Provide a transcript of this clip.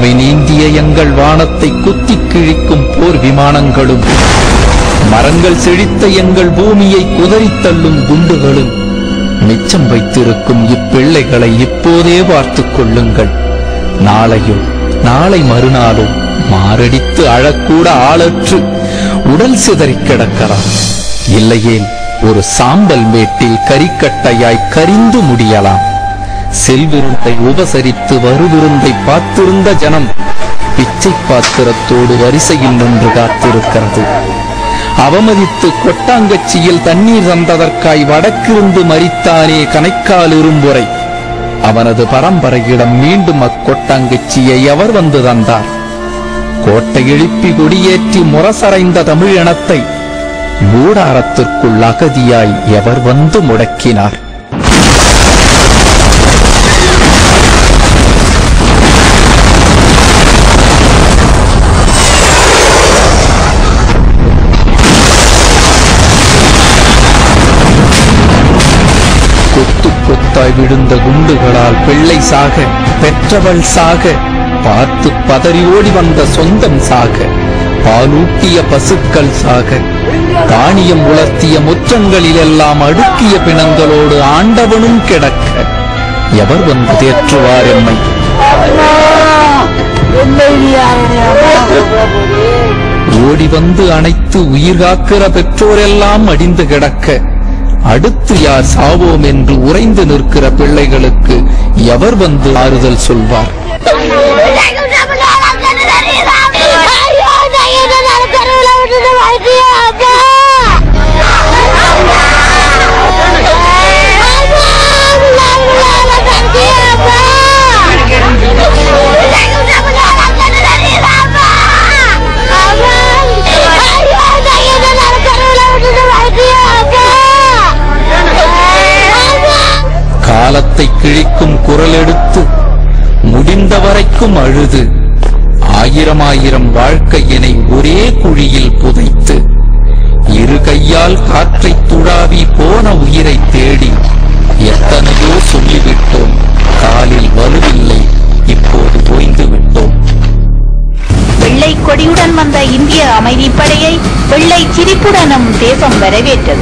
அவை நீந்திய எங்கள் வானத்தை குத்தி கிழிக்கும் போர் விமானங்களும், மரங்கள் செழித்த எங்கள் பூமியை குதறித்தள்ளும் குண்டுகளும், மிச்சம் வைத்திருக்கும் இப்பிள்ளைகளை இப்போதே பார்த்துக் கொள்ளுங்கள். நாளையோ நாளை மறுநாளோ மாரடித்து அழக்கூட ஆளற்று உடல் சிதறி கிடக்கலாம். இல்லையேல் ஒரு சாம்பல் மேட்டில் கரிக்கட்டையாய் கரிந்து முடியலாம். செல்விருந்தை உபசரித்து வருவிருந்தை பார்த்திருந்த ஜனம் பிச்சை பாத்திரத்தோடு வரிசையில் நின்று காத்திருக்கிறது. அவமதித்து கொட்டாங்கச்சியில் தண்ணீர் தந்ததற்காய் வடக்கிருந்து மரித்தானே கணைக்கால் இரும்புரை, அவனது பரம்பரையிடம் மீண்டும் அக்கொட்டாங்கச்சியை எவர் வந்து தந்தார்? கோட்டை எழுப்பி கொடியேற்றி முரசறைந்த தமிழ் இனத்தை கூடாரத்திற்குள் அகதியாய் எவர் வந்து முடக்கினார்? கொத்து கொத்தாய் விழுந்த குண்டுகளால் பிள்ளை சாக, பெற்றவள் சாக, பார்த்து பதறி ஓடி வந்த சொந்தம் சாக, பாலூட்டிய பசுக்கள் சாக, தானியம் உலர்த்திய முற்றங்களிலெல்லாம் அடுக்கிய பிணங்களோடு ஆண்டவனும் கிடக்க எவர் வந்து தேற்றுவார் எம்மை? ஓடி வந்து அணைத்து உயிர் காக்கிற பெற்றோரெல்லாம் அடிந்து கிடக்க அடுத்து யார் சாவோம் என்று உறைந்து நிற்கிற பிள்ளைகளுக்கு எவர் வந்து ஆறுதல் சொல்வார்? காலத்தை கிழிக்கும் குரல் எடுத்து முடிந்த வரைக்கும் அழுது, ஆயிரம் ஆயிரம் வாழ்க்கையினை ஒரே குழியில் புதைத்து, இரு கையால் காற்றை துழாவி போன உயிரை தேடி எத்தனையோ சொல்லிவிட்டோம். காலில் வலுவில்லை, இப்போது ஓய்ந்து விட்டோம். வெள்ளை கொடியுடன் வந்த இந்திய அமைதிப்படையை வெள்ளை சிரிப்புடனும் தேசம் வரவேற்றது.